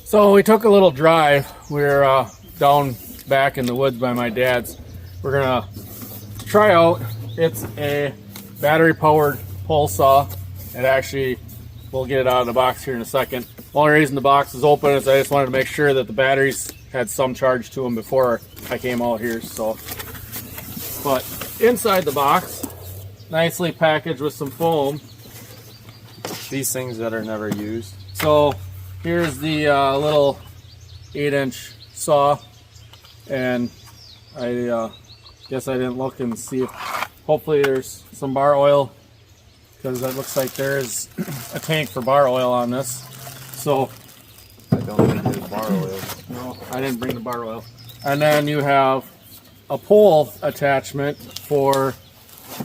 So we took a little drive. We're down back in the woods by my dad's. We're gonna try out. It's a battery powered pole saw. It actually, we'll get it out of the box here in a second. The only reason the box is open is I just wanted to make sure that the batteries had some charge to them before I came out here. So, but inside the box, nicely packaged with some foam. These things that are never used. So here's the little 8-inch saw, and I guess I didn't look and see if hopefully there's some bar oil, because that looks like there is a tank for bar oil on this. So I don't think there's bar oil. no, I didn't bring the bar oil. And then you have a pole attachment for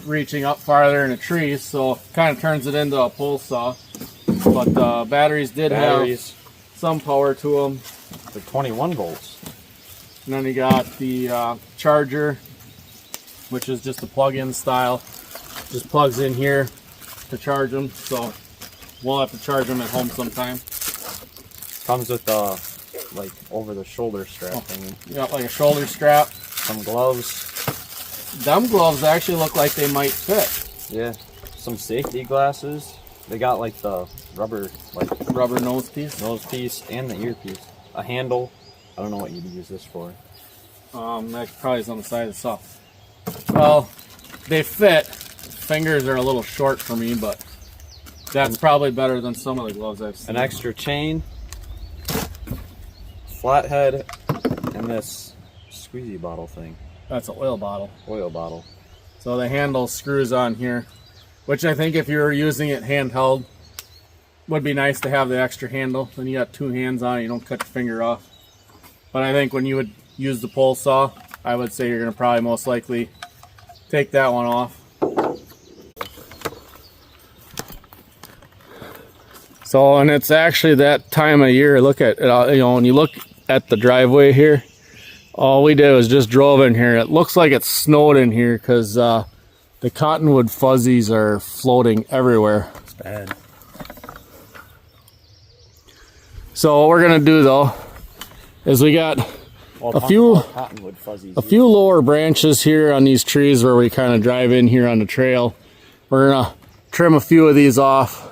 reaching up farther in a tree, so kind of turns it into a pole saw. But the batteries have some power to them. They're 21 volts. And then you got the charger, which is just a plug-in style. Just plugs in here to charge them. So we'll have to charge them at home sometime. Comes with like over-the-shoulder strap thing. You got like a shoulder strap. Some gloves. Them gloves actually look like they might fit. Yeah. Some safety glasses. They got like the rubber Nose piece and the earpiece. A handle. I don't know what you'd use this for. That probably is on the side of the saw. Well, they fit. Fingers are a little short for me, but that's probably better than some of the gloves I've seen. An extra chain, flathead, and this squeezy bottle thing. That's an oil bottle. Oil bottle. So the handle screws on here, which I think if you were using it handheld, would be nice to have the extra handle. Then you got two hands on it, you don't cut your finger off. But I think when you would use the pole saw, I would say you're going to probably most likely take that one off. So, and it's actually that time of year. Look at it, you know, when you look at the driveway here, all we did was just drove in here. It looks like it snowed in here because the cottonwood fuzzies are floating everywhere. It's bad. So what we're gonna do though is we got a few lower branches here on these trees where we kind of drive in here on the trail. We're gonna trim a few of these off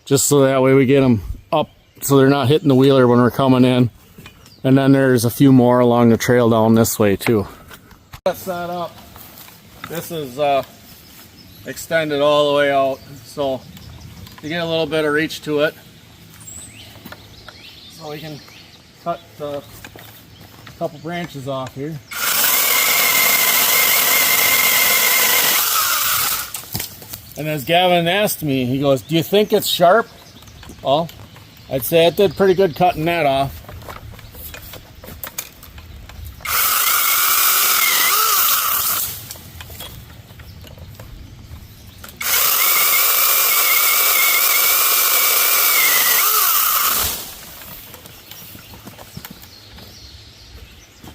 just so that way we get them up so they're not hitting the wheeler when we're coming in. And then there's a few more along the trail down this way too. That's that up. This is extended all the way out, so you get a little bit of reach to it. So we can cut a couple branches off here. And as Gavin asked me, he goes, "Do you think it's sharp?" Well, I'd say it did pretty good cutting that off.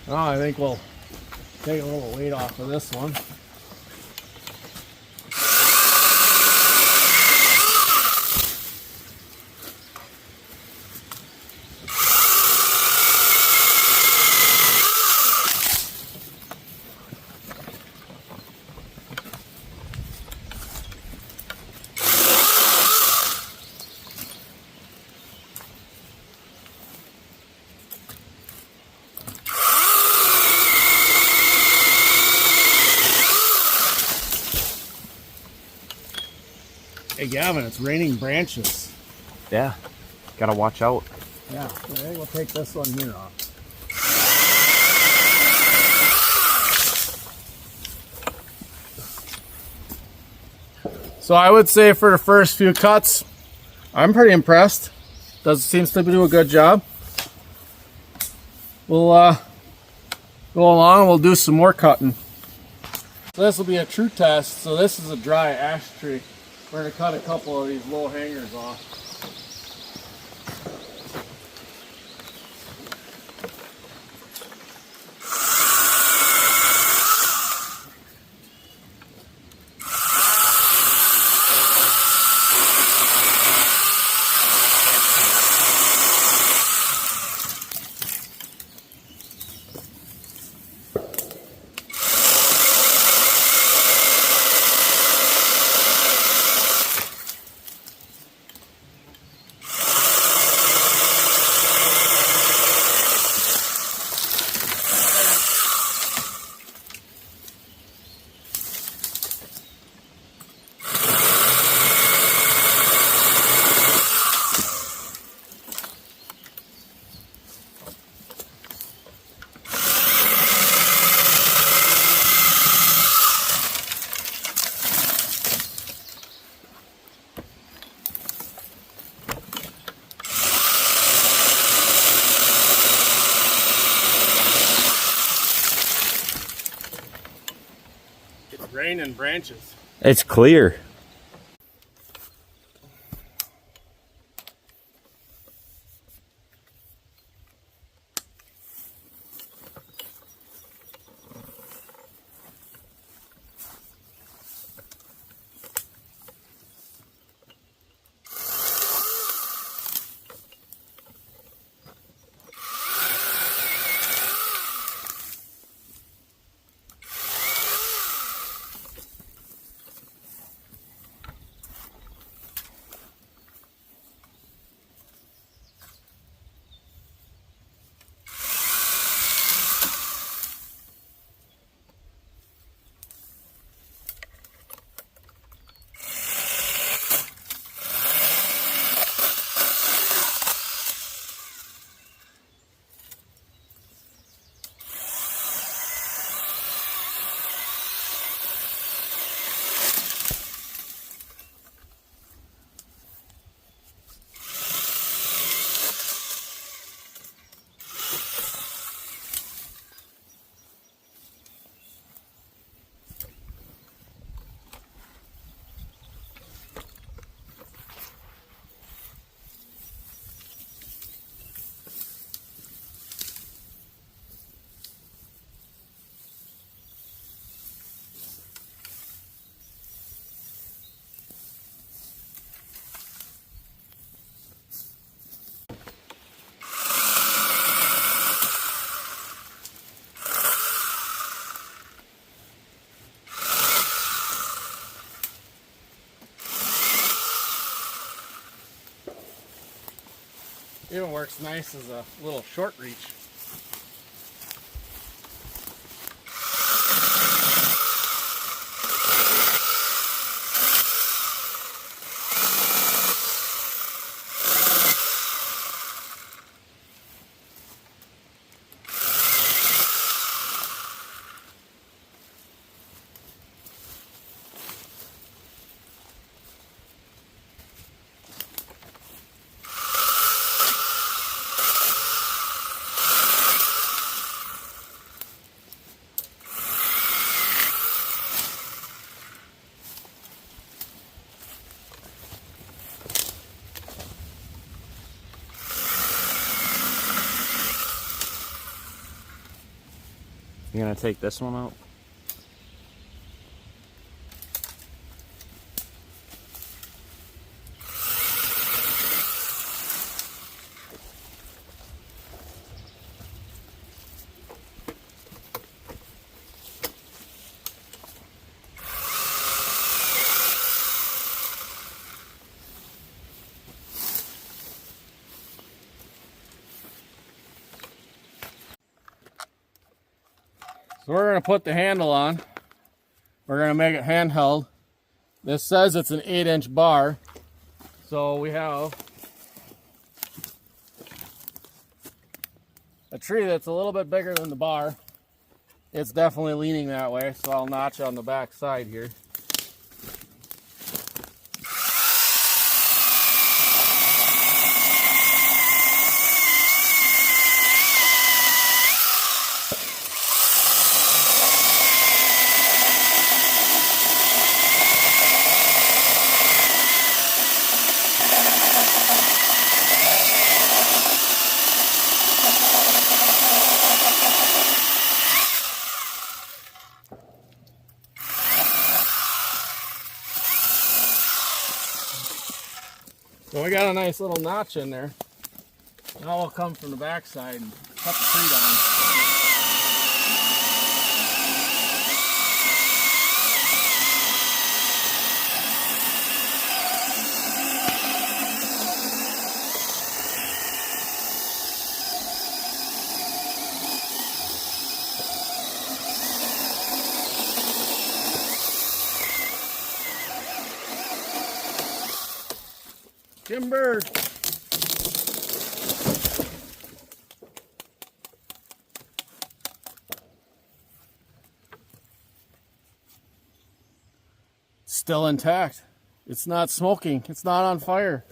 Oh, I think we'll take a little weight off of this one. Hey Gavin, it's raining branches. Yeah, gotta watch out. Yeah, I think we'll take this one here off. So I would say for the first few cuts, I'm pretty impressed. Seems to do a good job. We'll go along and we'll do some more cutting. So this will be a true test. So this is a dry ash tree. We're going to cut a couple of these low hangers off. raining branches. It's clear. Even works nice as a little short reach. You gonna take this one out? So we're going to put the handle on. We're going to make it handheld. This says it's an 8-inch bar. So we have a tree that's a little bit bigger than the bar. It's definitely leaning that way, so I'll notch on the back side here. So we got a nice little notch in there. Now we'll come from the back side and cut the tree down. Timber! Still intact. It's not smoking. It's not on fire.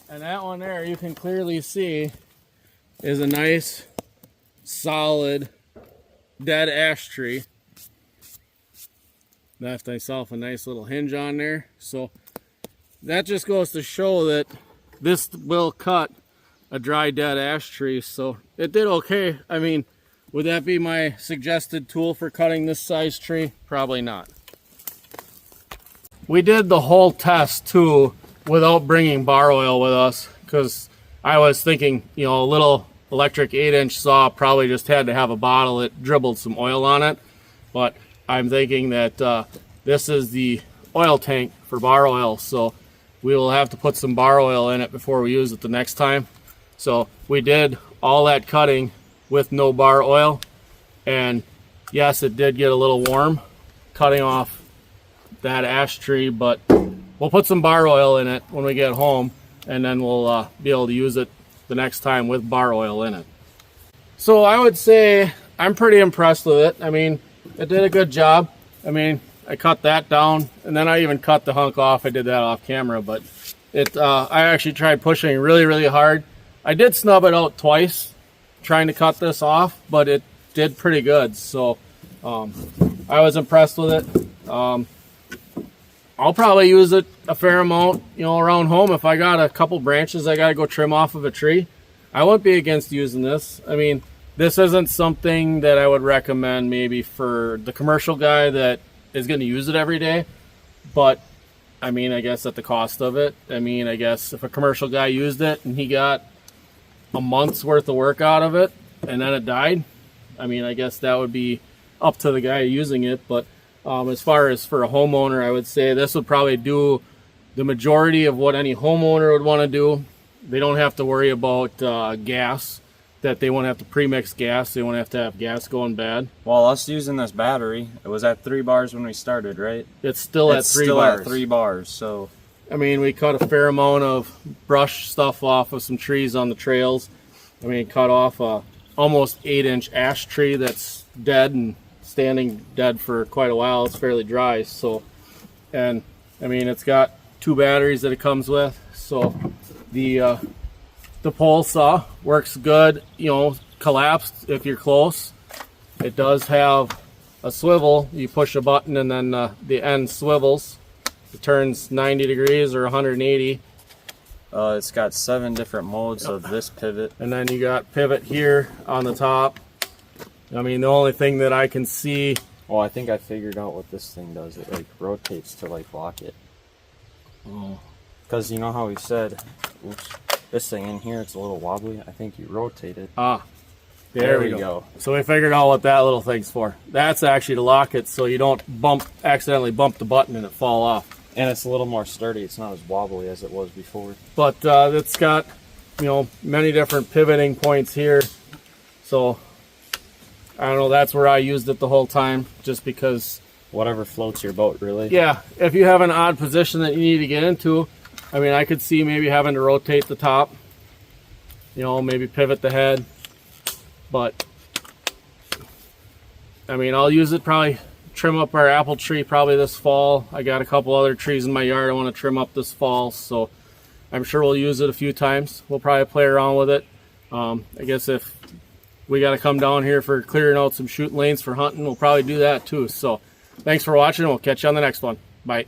And that one there, you can clearly see, is a nice, solid, dead ash tree. left myself a nice little hinge on there. So that just goes to show that this will cut a dry dead ash tree. So it did okay. I mean, would that be my suggested tool for cutting this size tree? Probably not. We did the whole test too without bringing bar oil with us, because I was thinking, you know, a little electric 8-inch saw probably just had to have a bottle that dribbled some oil on it. But I'm thinking that this is the oil tank for bar oil, so we will have to put some bar oil in it before we use it the next time. So we did all that cutting with no bar oil, and yes, it did get a little warm cutting off that ash tree, but we'll put some bar oil in it when we get home, and then we'll be able to use it the next time with bar oil in it. So I would say I'm pretty impressed with it. I mean, it did a good job. I mean, I cut that down, and then I even cut the hunk off. I did that off camera, but I actually tried pushing really, really hard. I did snub it out twice trying to cut this off, but it did pretty good. So I was impressed with it. I'll probably use it a fair amount, you know, around home. If I got a couple branches I got to go trim off of a tree, I wouldn't be against using this. I mean, this isn't something that I would recommend maybe for the commercial guy that is going to use it every day. But, I mean, I guess at the cost of it. I mean, I guess if a commercial guy used it and he got a month's worth of work out of it and then it died, I mean, I guess that would be up to the guy using it. But as far as for a homeowner, I would say this would probably do the majority of what any homeowner would want to do. They don't have to worry about gas, that they won't have to pre-mix gas. They won't have to have gas going bad. Well, us using this battery, it was at 3 bars when we started, right? It's still at 3 bars. At 3 bars, so. I mean, we cut a fair amount of brush stuff off of some trees on the trails. I mean, cut off a almost 8-inch ash tree that's dead and standing dead for quite a while. It's fairly dry. So, and I mean, it's got 2 batteries that it comes with. So the pole saw works good, you know, collapsed if you're close. It does have a swivel. You push a button and then the end swivels. It turns 90 degrees or 180. It's got 7 different modes of this pivot. And then you got pivot here on the top. I mean, the only thing that I can see... Well, I think I figured out what this thing does. It like rotates to like lock it. Oh. Because you know how we said, oops, this thing in here, it's a little wobbly. I think you rotate it. Ah, there we go. So we figured out what that little thing's for. That's actually to lock it so you don't accidentally bump the button and it fall off. And it's a little more sturdy. It's not as wobbly as it was before. But it's got, you know, many different pivoting points here. So I don't know, that's where I used it the whole time, just because... Whatever floats your boat, really. Yeah, if you have an odd position that you need to get into, I mean, I could see maybe having to rotate the top, you know, maybe pivot the head. But, I mean, I'll use it probably, trim up our apple tree probably this fall. I got a couple other trees in my yard I want to trim up this fall, so I'm sure we'll use it a few times. We'll probably play around with it. I guess if we got to come down here for clearing out some shooting lanes for hunting, we'll probably do that too. So thanks for watching, and we'll catch you on the next one. Bye.